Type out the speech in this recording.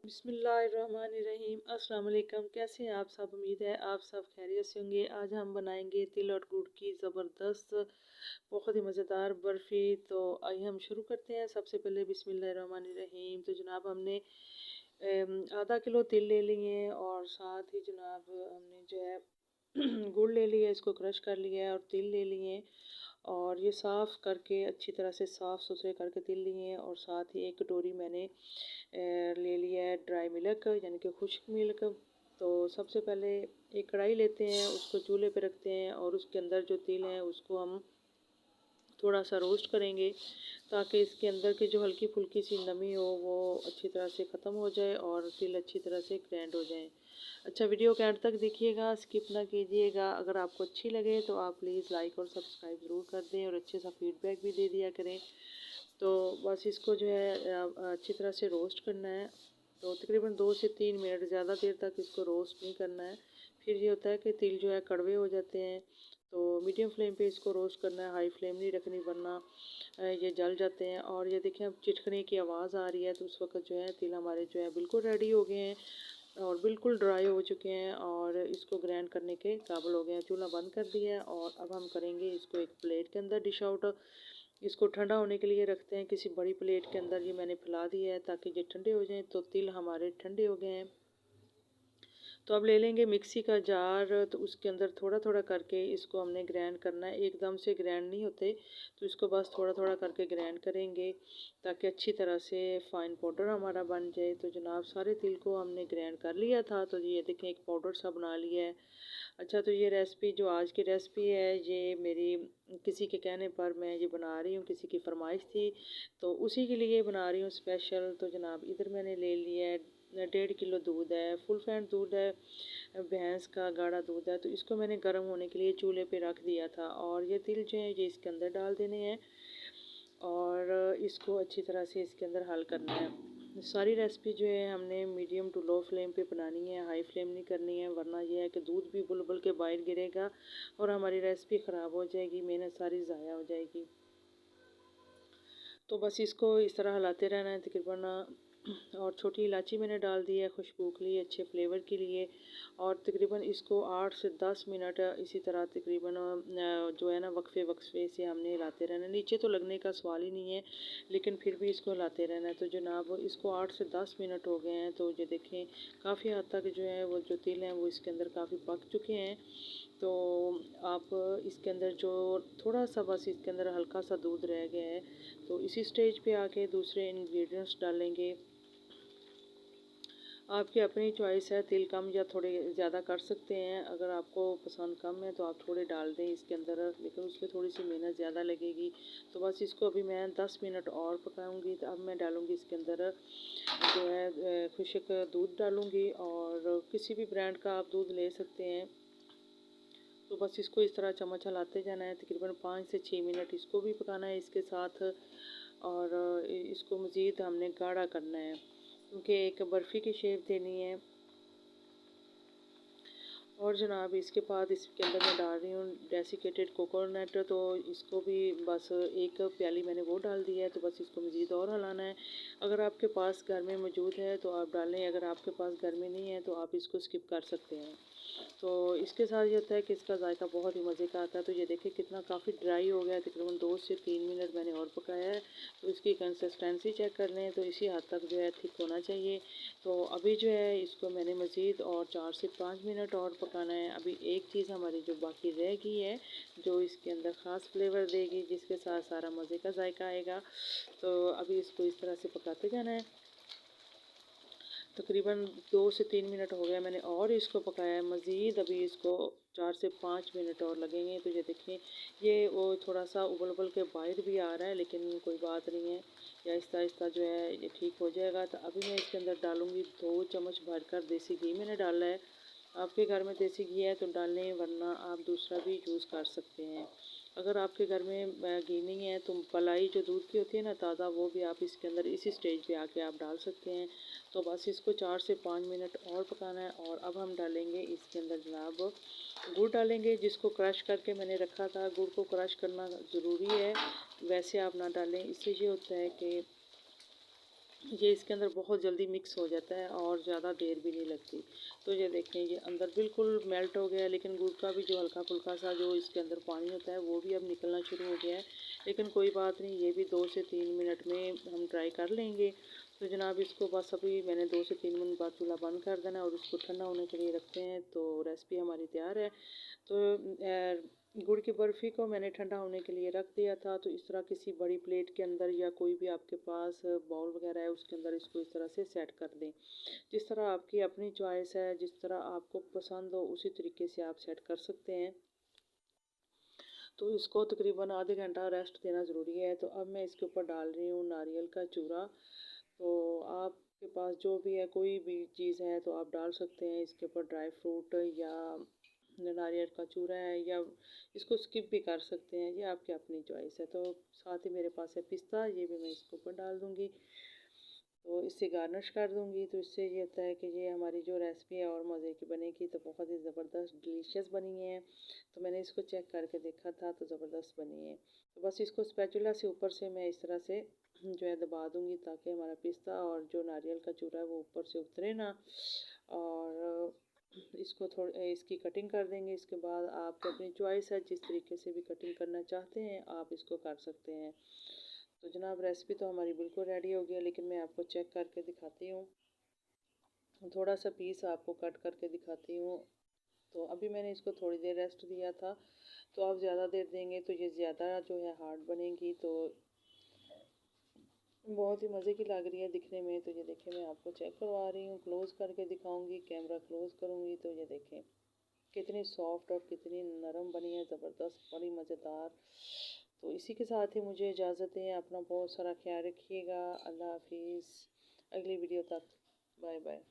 बिस्मिल्लाहिर्रहमानिर्रहीम। अस्सलाम वालेकुम। कैसे हैं आप सब? उम्मीद है आप सब खैरियत से होंगे। आज हम बनाएंगे तिल और गुड़ की ज़बरदस्त बहुत ही मज़ेदार बर्फ़ी। तो आइए हम शुरू करते हैं। सबसे पहले बिस्मिल्लाहिर्रहमानिर्रहीम। तो जनाब हमने आधा किलो तिल ले लिए हैं और साथ ही जनाब हमने जो है गुड़ ले लिया, इसको क्रश कर लिया है और तिल ले लिए हैं और ये साफ़ करके अच्छी तरह से साफ़ सुथरे करके तिल लिए हैं। और साथ ही एक कटोरी मैंने ले लिया है ड्राई मिल्क यानी कि खुश्क मिल्क। तो सबसे पहले एक कढ़ाई लेते हैं, उसको चूल्हे पे रखते हैं और उसके अंदर जो तिल है उसको हम थोड़ा सा रोस्ट करेंगे ताकि इसके अंदर की जो हल्की फुल्की सी नमी हो वो अच्छी तरह से ख़त्म हो जाए और तिल अच्छी तरह से ग्राइंड हो जाए। अच्छा, वीडियो के एंड तक देखिएगा, स्किप ना कीजिएगा। अगर आपको अच्छी लगे तो आप प्लीज़ लाइक और सब्सक्राइब ज़रूर कर दें और अच्छे सा फीडबैक भी दे दिया करें। तो बस इसको जो है अच्छी तरह से रोस्ट करना है। तो तकरीबन 2 से 3 मिनट, ज़्यादा देर तक इसको रोस्ट नहीं करना है। फिर ये होता है कि तिल जो है कड़वे हो जाते हैं। तो मीडियम फ्लेम पे इसको रोस्ट करना है, हाई फ्लेम नहीं रखनी वरना ये जल जाते हैं। और ये देखें अब चिटकने की आवाज़ आ रही है, तो उस वक्त जो है तिल हमारे जो है बिल्कुल रेडी हो गए हैं और बिल्कुल ड्राई हो चुके हैं और इसको ग्राइंड करने के काबिल हो गए हैं। चूल्हा बंद कर दिया है और अब हम करेंगे इसको एक प्लेट के अंदर डिश आउट। इसको ठंडा होने के लिए रखते हैं किसी बड़ी प्लेट के अंदर। ये मैंने फैला दिया है ताकि ये ठंडे हो जाएं। तो तिल हमारे ठंडे हो गए हैं। तो अब ले लेंगे मिक्सी का जार, तो उसके अंदर थोड़ा थोड़ा करके इसको हमने ग्राइंड करना है। एकदम से ग्राइंड नहीं होते, तो इसको बस थोड़ा थोड़ा करके ग्राइंड करेंगे ताकि अच्छी तरह से फ़ाइन पाउडर हमारा बन जाए। तो जनाब सारे तिल को हमने ग्राइंड कर लिया था, तो ये देखें एक पाउडर सा बना लिया है। अच्छा, तो ये रेसिपी जो आज की रेसिपी है ये मेरी किसी के कहने पर मैं ये बना रही हूँ, किसी की फरमाइश थी तो उसी के लिए बना रही हूँ स्पेशल। तो जनाब इधर मैंने ले लिया है 1.5 किलो दूध है, फुल फैट दूध है, भैंस का गाढ़ा दूध है। तो इसको मैंने गर्म होने के लिए चूल्हे पे रख दिया था और ये तिल जो है ये इसके अंदर डाल देने हैं और इसको अच्छी तरह से इसके अंदर हल करना है। सारी रेसिपी जो है हमने मीडियम टू लो फ्लेम पे बनानी है, हाई फ्लेम नहीं करनी है वरना यह है कि दूध भी बुलबुल के बाहर गिरेगा और हमारी रेसिपी ख़राब हो जाएगी, मेहनत सारी ज़ाया हो जाएगी। तो बस इसको इस तरह हिलाते रहना है तकरीबन। और छोटी इलायची मैंने डाल दी है खुशबू के लिए, अच्छे फ्लेवर के लिए। और तकरीबन इसको 8 से 10 मिनट इसी तरह तकरीबन जो है ना वक्फे वक्फे से हमने हिलाते रहना है। नीचे तो लगने का सवाल ही नहीं है लेकिन फिर भी इसको हिलाते रहना है। तो जनाब इसको 8 से 10 मिनट हो गए हैं। तो ये देखें काफ़ी हद तक जो है वो जो तिल हैं वो इसके अंदर काफ़ी पक चुके हैं। तो आप इसके अंदर जो थोड़ा सा बस इसके अंदर हल्का सा दूध रह गया है, तो इसी स्टेज पे आके दूसरे इंग्रेडिएंट्स डालेंगे। आपकी अपनी चॉइस है, तिल कम या थोड़े ज़्यादा कर सकते हैं। अगर आपको पसंद कम है तो आप थोड़े डाल दें इसके अंदर, लेकिन उसमें थोड़ी सी मेहनत ज़्यादा लगेगी। तो बस इसको अभी मैं 10 मिनट और पकाऊंगी। तो अब मैं डालूंगी इसके अंदर जो है खुश्क दूध डालूंगी और किसी भी ब्रांड का आप दूध ले सकते हैं। तो बस इसको इस तरह चम्मच हिलाते जाना है, तकरीबन 5 से 6 मिनट इसको भी पकाना है इसके साथ। और इसको मज़ीद हमने गाढ़ा करना है क्योंकि एक बर्फ़ी की शेप देनी है। और जनाब इसके बाद इसके अंदर मैं डाल रही हूँ डेसिकेटेड कोकोनट। तो इसको भी बस एक प्याली मैंने वो डाल दी है। तो बस इसको मज़ीद और हिलाना है। अगर आपके पास घर में मौजूद है तो आप डालें, अगर आपके पास घर में नहीं है तो आप इसको स्किप कर सकते हैं। तो इसके साथ ये होता है कि इसका जायका बहुत ही मज़े का आता है। तो ये देखिए कितना काफ़ी ड्राई हो गया है, तकरीबन 2 से 3 मिनट मैंने और पकाया है। तो इसकी कंसिस्टेंसी चेक कर लें, तो इसी हद तक जो है थिक होना चाहिए। तो अभी जो है इसको मैंने मज़ीद और 4 से 5 मिनट और पकाना है। अभी एक चीज़ हमारी जो बाकी रह गई है जो इसके अंदर ख़ास फ्लेवर देगी, जिसके साथ सारा मज़े का जायका आएगा। तो अभी इसको इस तरह से पकाते जाना है। तकरीबन 2 से 3 मिनट हो गया मैंने और इसको पकाया है। मज़ीद अभी इसको 4 से 5 मिनट और लगेंगे। तो ये देखिए ये वो थोड़ा सा उबल उबल के बाहर भी आ रहा है लेकिन कोई बात नहीं है, या आहिस्ता आहिस्ता जो है ये ठीक हो जाएगा। तो अभी मैं इसके अंदर डालूँगी 2 चम्मच भरकर देसी घी मैंने डाला है। आपके घर में देसी घी है तो डालें वरना आप दूसरा भी यूज़ कर सकते हैं। अगर आपके घर में घी नहीं है तो मलाई जो दूध की होती है ना ताज़ा, वो भी आप इसके अंदर इसी स्टेज पे आके आप डाल सकते हैं। तो बस इसको 4 से 5 मिनट और पकाना है। और अब हम डालेंगे इसके अंदर जनाब गुड़ डालेंगे, जिसको क्रश करके मैंने रखा था। गुड़ को क्रश करना ज़रूरी है, वैसे आप ना डालें। इससे ये होता है कि ये इसके अंदर बहुत जल्दी मिक्स हो जाता है और ज़्यादा देर भी नहीं लगती। तो ये देखें ये अंदर बिल्कुल मेल्ट हो गया है, लेकिन गुड़ का भी जो हल्का फुल्का सा जो इसके अंदर पानी होता है वो भी अब निकलना शुरू हो गया है। लेकिन कोई बात नहीं, ये भी 2 से 3 मिनट में हम ट्राई कर लेंगे। तो जनाब इसको बस अभी मैंने 2 से 3 मिनट बाद चूल्हा बंद कर देना और इसको ठंडा होने के लिए रखते हैं। तो रेसिपी हमारी तैयार है। तो गुड़ की बर्फ़ी को मैंने ठंडा होने के लिए रख दिया था। तो इस तरह किसी बड़ी प्लेट के अंदर या कोई भी आपके पास बाउल वगैरह है उसके अंदर इसको इस तरह से सेट कर दें। जिस तरह आपकी अपनी चॉइस है, जिस तरह आपको पसंद हो उसी तरीके से आप सेट कर सकते हैं। तो इसको तकरीबन आधे घंटा रेस्ट देना ज़रूरी है। तो अब मैं इसके ऊपर डाल रही हूँ नारियल का चूरा। तो आपके पास जो भी है कोई भी चीज़ है तो आप डाल सकते हैं इसके ऊपर, ड्राई फ्रूट या नारियल का चूरा है, या इसको स्किप भी कर सकते हैं, ये आपकी अपनी चॉइस है। तो साथ ही मेरे पास है पिस्ता, ये भी मैं इसके ऊपर डाल दूँगी। तो इससे गार्निश कर दूँगी। तो इससे ये होता है कि ये हमारी जो रेसिपी है और मज़े की बनेगी। तो बहुत ही ज़बरदस्त डिलीशियस बनी है। तो मैंने इसको चेक करके देखा था तो ज़बरदस्त बनी है। तो बस इसको स्पैचुला से ऊपर से मैं इस तरह से जो है दबा दूँगी ताकि हमारा पिस्ता और जो नारियल का चूरा है वो ऊपर से उतरे ना। और इसको इसकी कटिंग कर देंगे। इसके बाद आपकी अपनी चॉइस है, जिस तरीके से भी कटिंग करना चाहते हैं आप इसको कर सकते हैं। तो जनाब रेसिपी तो हमारी बिल्कुल रेडी हो गई, लेकिन मैं आपको चेक करके दिखाती हूँ। थोड़ा सा पीस आपको कट करके दिखाती हूँ। तो अभी मैंने इसको थोड़ी देर रेस्ट दिया था। तो आप ज़्यादा देर देंगे तो ये ज़्यादा जो है हार्ड बनेगी। तो बहुत ही मज़े की लग रही है दिखने में। तो ये देखें मैं आपको चेक करवा रही हूँ, क्लोज़ करके दिखाऊंगी, कैमरा क्लोज़ करूँगी तो ये देखें कितनी सॉफ्ट और कितनी नरम बनी है, ज़बरदस्त, बड़ी मज़ेदार। तो इसी के साथ ही मुझे इजाज़त दें। अपना बहुत सारा ख्याल रखिएगा। अल्लाह हाफिज़। अगली वीडियो तक बाय बाय।